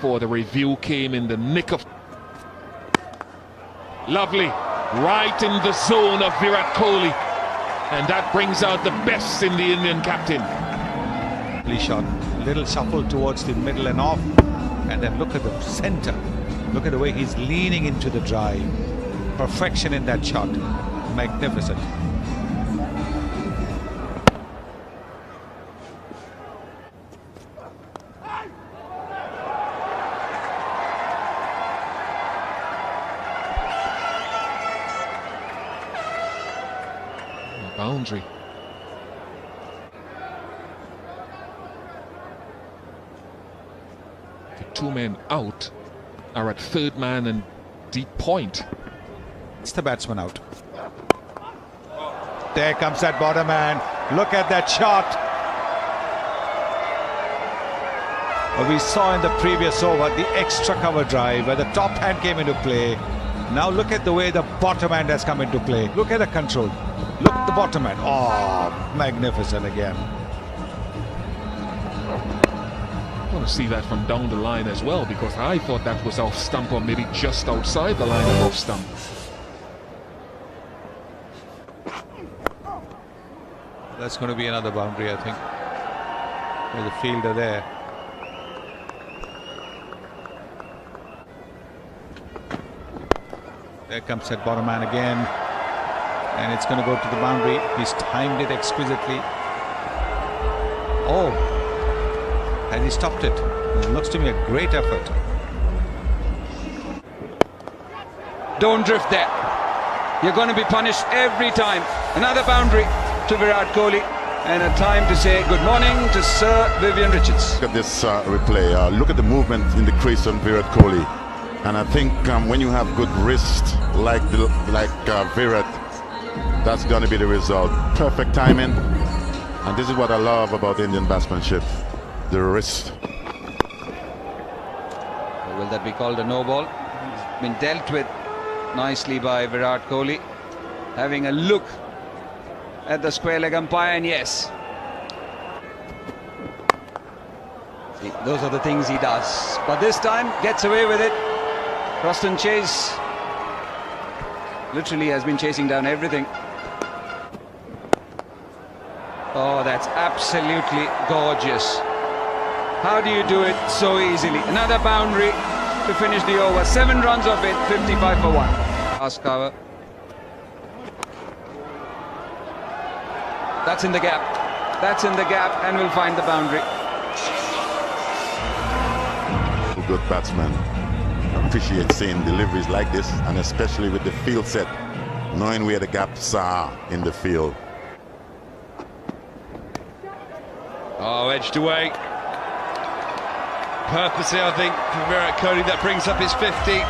before the review came in the nick of... Lovely, right in the zone of Virat Kohli, and that brings out the best in the Indian captain. Shot, little shuffle towards the middle and off, and then look at the center. Look at the way he's leaning into the drive. Perfection in that shot. Magnificent. Boundary. The two men out are at third man and deep point. It's the batsman out. There comes that bottom man. Look at that shot. We saw in the previous over the extra cover drive where the top hand came into play. Now look at the way the bottom hand has come into play. Look at the control. Look at the bottom hand. Oh, magnificent again. I want to see that from down the line as well, because I thought that was off stump or maybe just outside the line of off stump. That's going to be another boundary, I think. There's a fielder there. There comes that bottom man again. And it's going to go to the boundary. He's timed it exquisitely. Oh, and he stopped it. It looks to me a great effort. Don't drift there. You're going to be punished every time. Another boundary to Virat Kohli. And a time to say good morning to Sir Vivian Richards. Look at this replay. Look at the movement in the crease on Virat Kohli. And I think when you have good wrist like Virat, that's going to be the result. Perfect timing. And this is what I love about Indian batsmanship. The wrist. Will that be called a no ball? It's been dealt with nicely by Virat Kohli. Having a look at the square leg umpire, and yes. See, those are the things he does. But this time, gets away with it. Croston Chase literally has been chasing down everything. Oh, that's absolutely gorgeous. How do you do it so easily? Another boundary to finish the over. 7 runs of it, 55 for 1. Last cover. That's in the gap. That's in the gap, and we'll find the boundary. Good batsman. Appreciate seeing deliveries like this, and especially with the field set, knowing where the gaps are in the field. Oh, edged away. Purposely, I think, for Virat Kohli. That brings up his 50.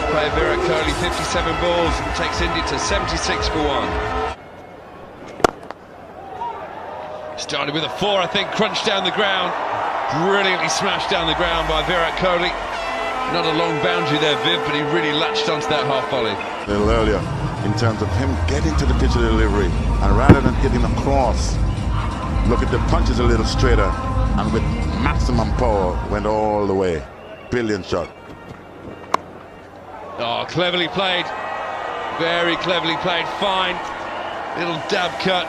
Player Virat Kohli, 57 balls, takes India to 76 for 1. Started with a 4, I think, crunched down the ground. Brilliantly smashed down the ground by Virat Kohli. Not a long boundary there, Viv, but he really latched onto that half volley. A little earlier, in terms of him getting to the pitch of delivery, and rather than hitting across, look at the punches a little straighter, and with maximum power, went all the way. Brilliant shot. Oh, cleverly played. Very cleverly played. Fine. Little dab cut.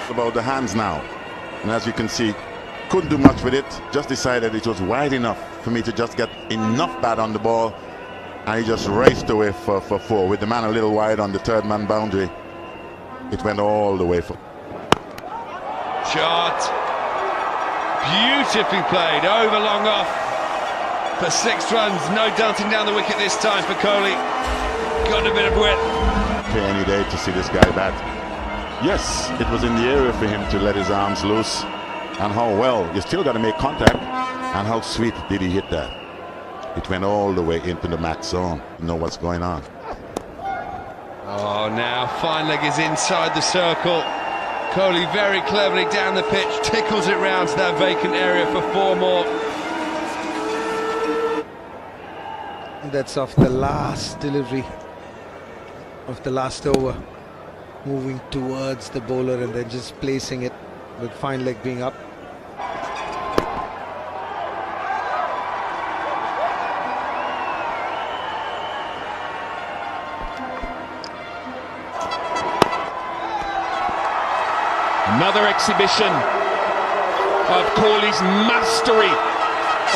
About the hands now, and as you can see, couldn't do much with it. Just decided it was wide enough for me to just get enough bat on the ball, and he just raced away for 4 with the man a little wide on the third man boundary. It went all the way for Shot. Beautifully played. Over long off for 6 runs. No darting down the wicket this time for Kohli. Got a bit of width. Okay, any day to see this guy bat. Yes, it was in the area for him to let his arms loose. And how well, you still got to make contact. And how sweet did he hit that? It went all the way into the max zone. You know what's going on. Oh, now fine leg is inside the circle. Kohli very cleverly down the pitch, tickles it round to that vacant area for 4 more. That's off the last delivery of the last over, moving towards the bowler and then just placing it with fine leg being up. Another exhibition of Kohli's mastery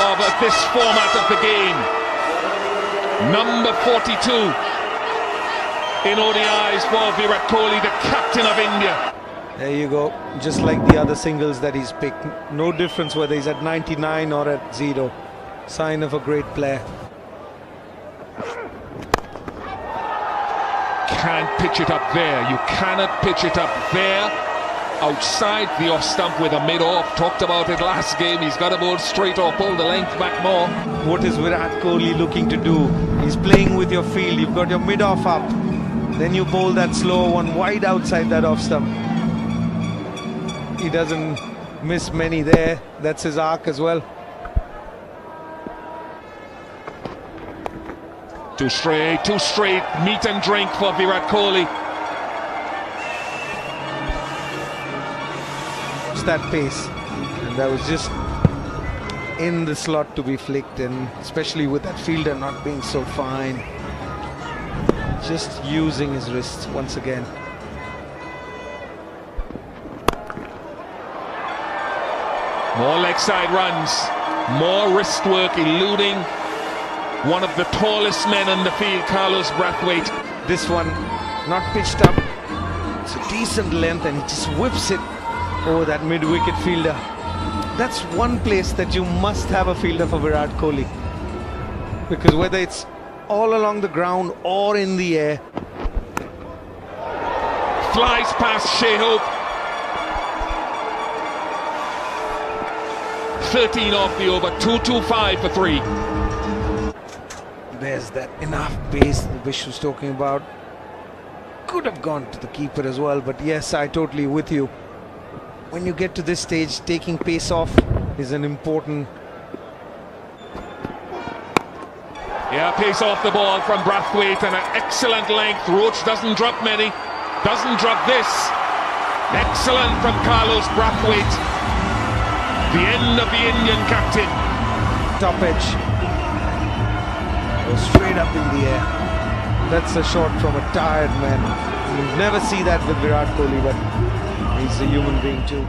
of this format of the game. Number 42 in ODIs for Virat Kohli, the captain of India. There you go, just like the other singles that he's picked. No difference whether he's at 99 or at 0. Sign of a great player. Can't pitch it up there. You cannot pitch it up there. Outside the off stump with a mid-off. Talked about it last game. He's got to bowl straight or pull the length back more. What is Virat Kohli looking to do? He's playing with your field. You've got your mid-off up. Then you bowl that slow one wide outside that off stump. He doesn't miss many there. That's his arc as well. Too straight, meat and drink for Virat Kohli. It's that pace. And that was just in the slot to be flicked, and especially with that fielder not being so fine. Just using his wrists once again. More leg side runs, more wrist work, eluding one of the tallest men in the field, Carlos Brathwaite. This one not pitched up. It's a decent length and he just whips it over that mid-wicket fielder. That's one place that you must have a fielder for Virat Kohli, because whether it's all along the ground or in the air. Flies past Shehope. 13 off the over, 225 for 3. There's that enough pace that Vish was talking about. Could have gone to the keeper as well, but yes, I totally with you. When you get to this stage, taking pace off is an important. Yeah, pace off the ball from Brathwaite and an excellent length. Roach doesn't drop many, doesn't drop this. Excellent from Carlos Brathwaite. The end of the Indian captain. Top edge. Goes straight up in the air. That's a shot from a tired man. You'll never see that with Virat Kohli, but he's a human being too.